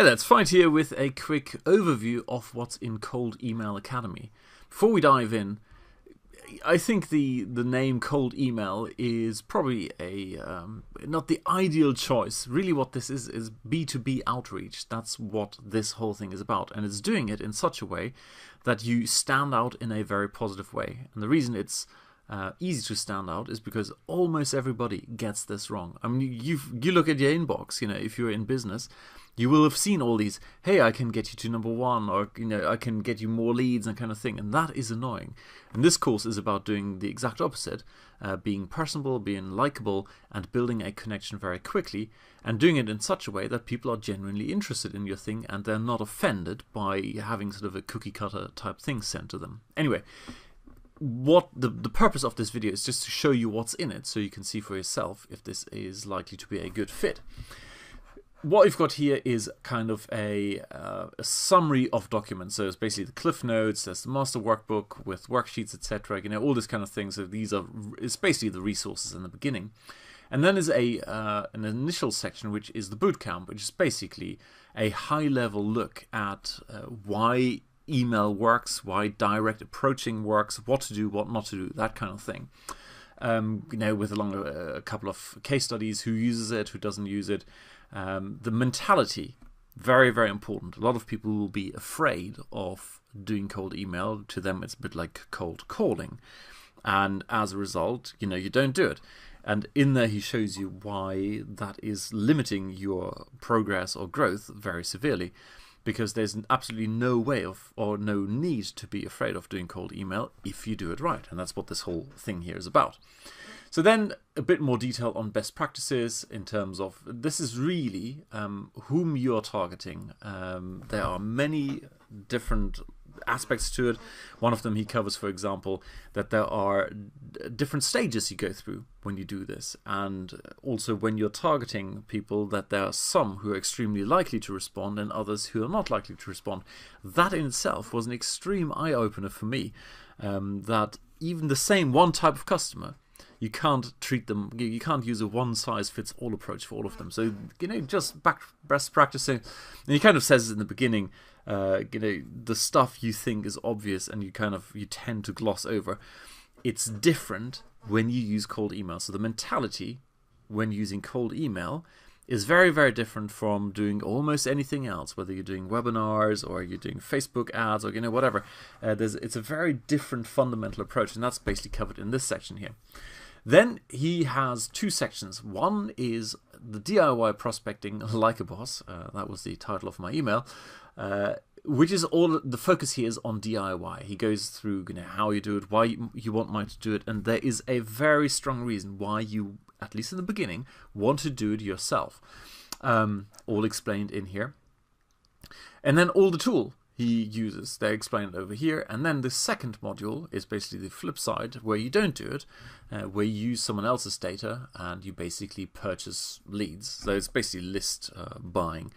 Hey there, it's Fight here with a quick overview of what's in Cold Email Academy. Before we dive in, I think the name Cold Email is probably not the ideal choice. Really what this is B2B outreach. That's what this whole thing is about. And it's doing it in such a way that you stand out in a very positive way. And the reason it's easy to stand out is because almost everybody gets this wrong. I mean, you look at your inbox, if you're in business, you will have seen all these, hey, I can get you to #1, or I can get you more leads and kind of thing, and that is annoying. And this course is about doing the exact opposite, being personable, being likable, and building a connection very quickly, and doing it in such a way that people are genuinely interested in your thing and they're not offended by having sort of a cookie cutter type thing sent to them. Anyway, what the purpose of this video is just to show you what's in it, so you can see for yourself if this is likely to be a good fit. What we've got here is kind of a summary of documents. So it's basically the Cliff Notes, there's the master workbook with worksheets, etc. All this kind of thing. So it's basically the resources in the beginning. And then there's an initial section, which is the bootcamp, which is basically a high-level look at why email works, why direct approaching works, what to do, what not to do, that kind of thing. With a couple of case studies, who uses it, who doesn't use it. The mentality, very, very important. A lot of people will be afraid of doing cold email. To them, it's a bit like cold calling. And as a result, you don't do it. And in there, he shows you why that is limiting your progress or growth very severely. Because there's absolutely no way or no need to be afraid of doing cold email if you do it right. And that's what this whole thing here is about. So then a bit more detail on best practices in terms of this is really whom you're targeting. There are many different aspects to it. One of them he covers, for example, that there are different stages you go through when you do this, and also when you're targeting people, that there are some who are extremely likely to respond and others who are not likely to respond. That in itself was an extreme eye-opener for me, that even the same one type of customer, you can't treat them, you can't use a one-size-fits-all approach for all of them. So, just best practicing. And he kind of says in the beginning, the stuff you think is obvious and you tend to gloss over. It's different when you use cold email. So the mentality when using cold email is very, very different from doing almost anything else, whether you're doing webinars or you're doing Facebook ads or whatever. It's a very different fundamental approach, and that's basically covered in this section here. Then he has two sections. One is the DIY prospecting like a boss. That was the title of my email, which is all the focus here is on DIY. He goes through how you do it, why you want Mike to do it, and there is a very strong reason why you, at least in the beginning, want to do it yourself. All explained in here. And then all the tool he uses, they're explained over here. And then the second module is basically the flip side, where you don't do it, where you use someone else's data and you basically purchase leads. So it's basically list buying.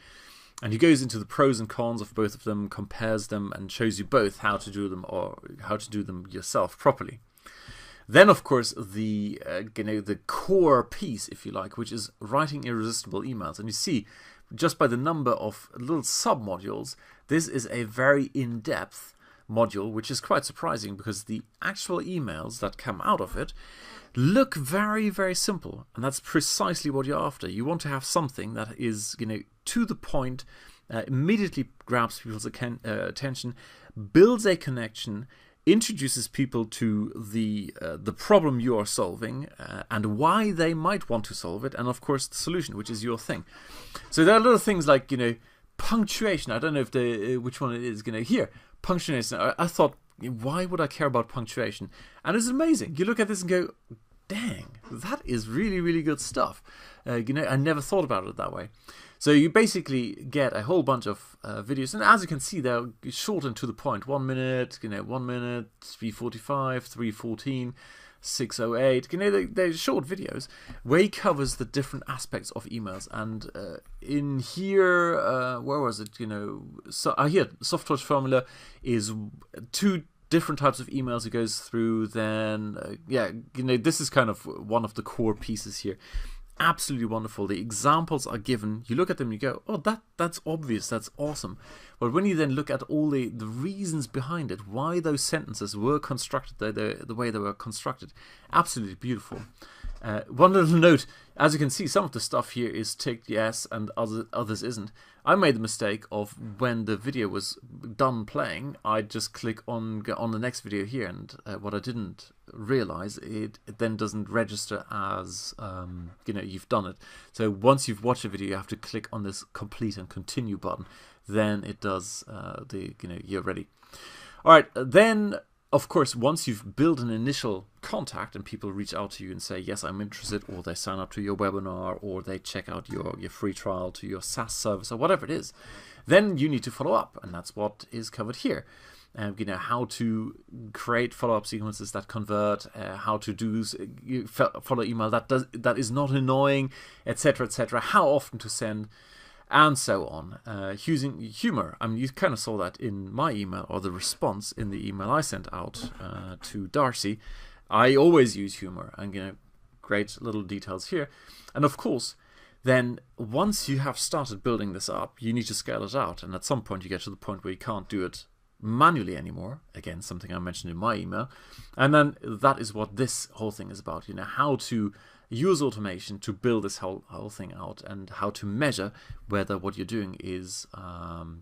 And he goes into the pros and cons of both of them, compares them, and shows you both how to do them or how to do them yourself properly. Then, of course, the core piece, if you like, which is writing irresistible emails. And you see, just by the number of little sub-modules, this is a very in-depth module, which is quite surprising because the actual emails that come out of it look very, very simple. And that's precisely what you're after. You want to have something that is, to the point, immediately grabs people's attention, builds a connection, introduces people to the problem you are solving and why they might want to solve it, and of course the solution, which is your thing. So there are little things like punctuation. I don't know if which one it is. Here, punctuation. I thought, why would I care about punctuation? And it's amazing. You look at this and go, dang, that is really, really good stuff. I never thought about it that way. So you basically get a whole bunch of videos, and as you can see, they're short and to the point. 1 minute, 1 minute, 3:45, 3:14, 6:08. They're short videos where he covers the different aspects of emails. And in here, where was it? Here, soft touch formula is two different types of emails he goes through. Then, this is kind of one of the core pieces here. absolutely wonderful. The examples are given. You look at them, you go, oh, that's obvious, that's awesome. But when you then look at all the reasons behind it, why those sentences were constructed the way they were constructed, absolutely beautiful. One little note, as you can see, some of the stuff here is ticked yes and others isn't. I made the mistake of, when the video was done playing, I'd just click on the next video here, and what I didn't realize, it then doesn't register as you've done it. So once you've watched a video, you have to click on this complete and continue button. Then it does you're ready. All right, then. Of course, once you've built an initial contact and people reach out to you and say, yes, I'm interested, or they sign up to your webinar, or they check out your free trial to your SaaS service, or whatever it is, then you need to follow up. And that's what is covered here. How to create follow-up sequences that convert, how to do follow email that is not annoying, etc., etc., how often to send, and so on, using humor. I mean, you kind of saw that in my email, or the response in the email I sent out to Darcy. I always use humor, and great little details here. And of course, then once you have started building this up, you need to scale it out. And at some point, you get to the point where you can't do it manually anymore. Again, something I mentioned in my email. And then that is what this whole thing is about. How to use automation to build this whole thing out, and how to measure whether what you're doing is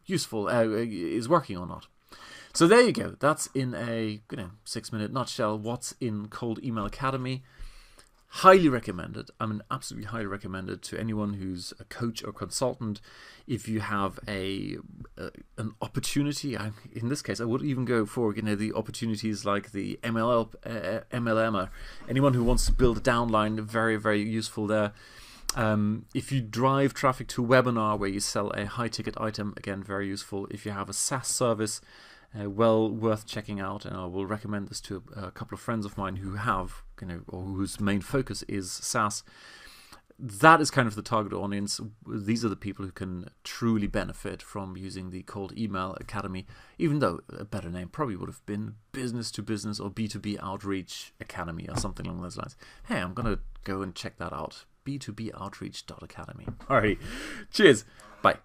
useful, is working or not. So there you go. That's in a 6-minute nutshell what's in Cold Email Academy. Highly recommended. I mean, absolutely highly recommended to anyone who's a coach or consultant. If you have an opportunity, in this case, I would even go for the opportunities like the MLM, or anyone who wants to build a downline. Very, very useful there. If you drive traffic to a webinar where you sell a high-ticket item, again, very useful. If you have a SaaS service, well worth checking out, and I will recommend this to a couple of friends of mine who have, or whose main focus is SaaS. That is kind of the target audience. These are the people who can truly benefit from using the Cold Email Academy, even though a better name probably would have been Business to Business or B2B Outreach Academy or something along those lines. Hey, I'm going to go and check that out. B2BOutreach.academy. Alrighty, cheers, bye.